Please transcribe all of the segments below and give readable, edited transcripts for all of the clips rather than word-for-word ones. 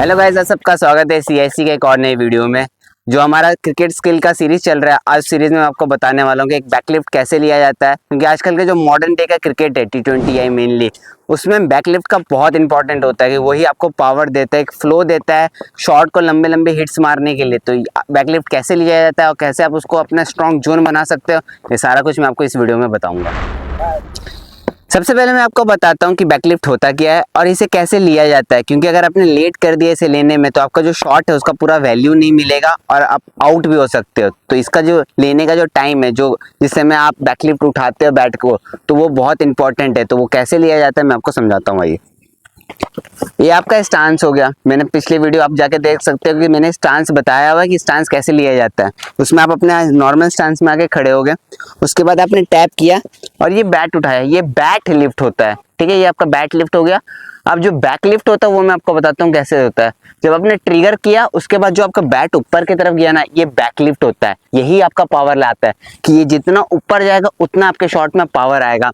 Hello guys, आप सबका स्वागत है सीएससी के एक और नई वीडियो में। जो हमारा क्रिकेट स्किल का सीरीज चल रहा है, आज सीरीज में मैं आपको बताने वाला हूँ कि एक बैकलिफ्ट कैसे लिया जाता है। क्योंकि आजकल के जो मॉडर्न डे का क्रिकेट है, T20 है मेनली, उसमें बैकलिफ्ट का बहुत इंपॉर्टेंट होता है कि वही आपको पावर देता है, एक फ्लो देता है शॉट को लंबे लंबे हिट्स मारने के लिए। तो बैकलिफ्ट कैसे लिया जाता है और कैसे आप उसको अपना स्ट्रॉन्ग जोन बना सकते हो, ये सारा कुछ मैं आपको इस वीडियो में बताऊँगा। सबसे पहले मैं आपको बताता हूँ कि बैकलिफ्ट होता क्या है और इसे कैसे लिया जाता है। क्योंकि अगर आपने लेट कर दिया इसे लेने में, तो आपका जो शॉट है उसका पूरा वैल्यू नहीं मिलेगा और आप आउट भी हो सकते हो। तो इसका जो लेने का जो टाइम है, जो जिस समय आप बैकलिफ्ट उठाते हो बैट को, तो वो बहुत इंपॉर्टेंट है। तो वो कैसे लिया जाता है मैं आपको समझाता हूँ। आइए, ये आपका स्टांस हो गया। मैंने पिछले वीडियो आप जाके देख सकते हो कि मैंने स्टांस बताया हुआ है कि स्टांस कैसे लिया जाता है। उसमें आप अपने नॉर्मल स्टांस में आके खड़े हो गए, उसके बाद आपने टैप किया और ये बैट उठाया, ये बैट लिफ्ट होता है। ठीक है, ये आपका बैट लिफ्ट हो गया। अब जो बैक लिफ्ट होता है वो मैं आपको बताता हूँ कैसे होता है। जब आपने ट्रिगर किया, उसके बाद जो आपका बैट ऊपर की तरफ गया ना, ये बैक लिफ्ट होता है। यही आपका पावर लाता है कि ये जितना ऊपर जाएगा उतना आपके शॉट में पावर आएगा।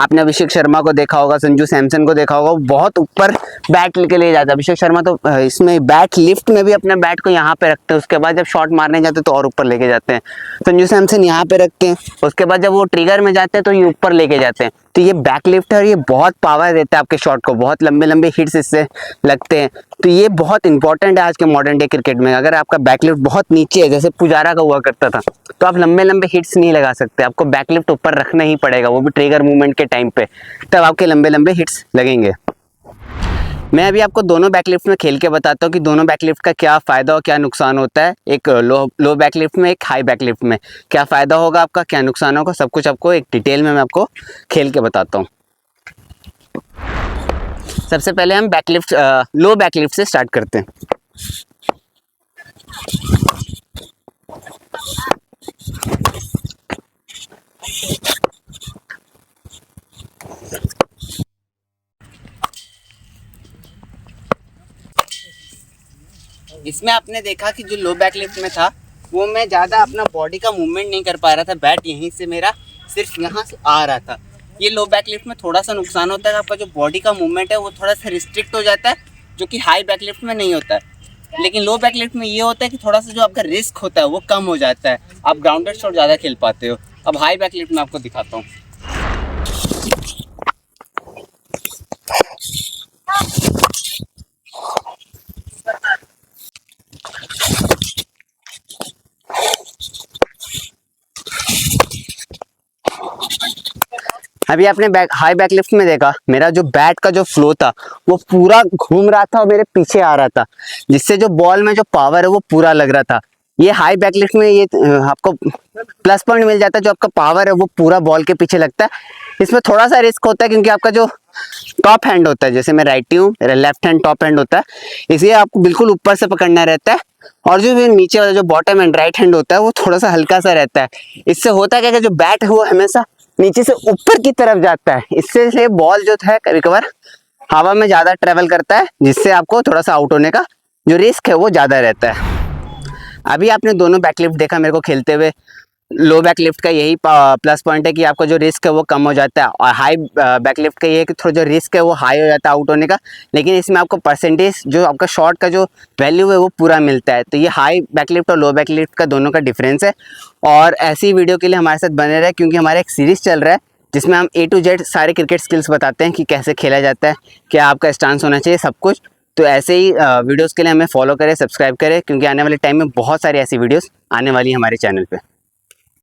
आपने अभिषेक शर्मा को देखा होगा, संजू सैमसन को देखा होगा, वो बहुत ऊपर बैट लेके ले जाता है। अभिषेक शर्मा तो इसमें बैट लिफ्ट में भी अपने बैट को यहाँ पे रखते हैं, उसके बाद जब शॉट मारने जाते हैं तो और ऊपर लेके जाते हैं। संजू सैमसन यहाँ पे रखते हैं, उसके बाद जब वो ट्रिगर में जाते हैं तो ये ऊपर लेके जाते हैं। तो ये बैक लिफ्ट है और ये बहुत पावर देता है आपके शॉट को, बहुत लंबे लंबे हिट्स इससे लगते हैं। तो ये बहुत इंपॉर्टेंट है आज के मॉडर्न डे क्रिकेट में। अगर आपका बैक लिफ्ट बहुत नीचे है, जैसे पुजारा का हुआ करता था, तो आप लंबे लंबे हिट्स नहीं लगा सकते। आपको बैक लिफ्ट ऊपर रखना ही पड़ेगा, वो भी ट्रिगर मूवमेंट के टाइम पे, तब आपके लंबे लंबे हिट्स लगेंगे। मैं अभी आपको दोनों बैकलिफ्ट में खेल के बताता हूँ कि दोनों बैकलिफ्ट का क्या फ़ायदा और क्या नुकसान होता है। एक लो बैकलिफ्ट में, एक हाई बैकलिफ्ट में क्या फ़ायदा होगा आपका, क्या नुकसान होगा, सब कुछ आपको एक डिटेल में मैं आपको खेल के बताता हूँ। सबसे पहले हम लो बैकलिफ्ट से स्टार्ट करते हैं। इसमें आपने देखा कि जो लो बैक लिफ्ट में था, वो मैं ज़्यादा अपना बॉडी का मूवमेंट नहीं कर पा रहा था। बैट यहीं से मेरा सिर्फ यहाँ से आ रहा था। ये लो बैक लिफ्ट में थोड़ा सा नुकसान होता है, आपका जो बॉडी का मूवमेंट है वो थोड़ा सा रिस्ट्रिक्ट हो जाता है, जो कि हाई बैक लिफ्ट में नहीं होता है। लेकिन लो बैक लिफ्ट में ये होता है कि थोड़ा सा जो आपका रिस्क होता है वो कम हो जाता है, आप ग्राउंडेड शॉट ज़्यादा खेल पाते हो। अब हाई बैक लिफ्ट में आपको दिखाता हूँ। अभी आपने हाई बैक लिफ्ट में देखा, मेरा जो बैट का जो फ्लो था वो पूरा घूम रहा था और मेरे पीछे आ रहा था, जिससे जो बॉल में जो पावर है वो पूरा लग रहा था। ये हाई बैक लिफ्ट में ये आपको प्लस पॉइंट मिल जाता है, जो आपका पावर है वो पूरा बॉल के पीछे लगता है। इसमें थोड़ा सा रिस्क होता है क्योंकि आपका जो टॉप हैंड होता है, जैसे मैं राइटी हूँ, मेरा लेफ्ट हैंड टॉप हैंड होता है, इसलिए आपको बिल्कुल ऊपर से पकड़ना रहता है। और जो नीचे वाला जो बॉटम हैंड राइट हैंड होता है वो थोड़ा सा हल्का सा रहता है। इससे होता क्या है कि जो बैट है वो हमेशा नीचे से ऊपर की तरफ जाता है। इससे बॉल जो है कभी कभार हवा में ज़्यादा ट्रेवल करता है, जिससे आपको थोड़ा सा आउट होने का जो रिस्क है वो ज़्यादा रहता है। अभी आपने दोनों बैकलिफ्ट देखा मेरे को खेलते हुए। लो बैकलिफ्ट का यही प्लस पॉइंट है कि आपका जो रिस्क है वो कम हो जाता है, और हाई बैकलिफ्ट का ये है कि थोड़ा जो रिस्क है वो हाई हो जाता है आउट होने का, लेकिन इसमें आपको परसेंटेज जो आपका शॉट का जो वैल्यू है वो पूरा मिलता है। तो ये हाई बैकलिफ्ट और लो बैकलिफ्ट का दोनों का डिफरेंस है। और ऐसी वीडियो के लिए हमारे साथ बने रहे, क्योंकि हमारा एक सीरीज़ चल रहा है जिसमें हम A to Z सारे क्रिकेट स्किल्स बताते हैं कि कैसे खेला जाता है, क्या आपका स्टांस होना चाहिए, सब कुछ। तो ऐसे ही वीडियोज़ के लिए हमें फॉलो करें, सब्सक्राइब करें, क्योंकि आने वाले टाइम में बहुत सारी ऐसी वीडियोज़ आने वाली है हमारे चैनल पर।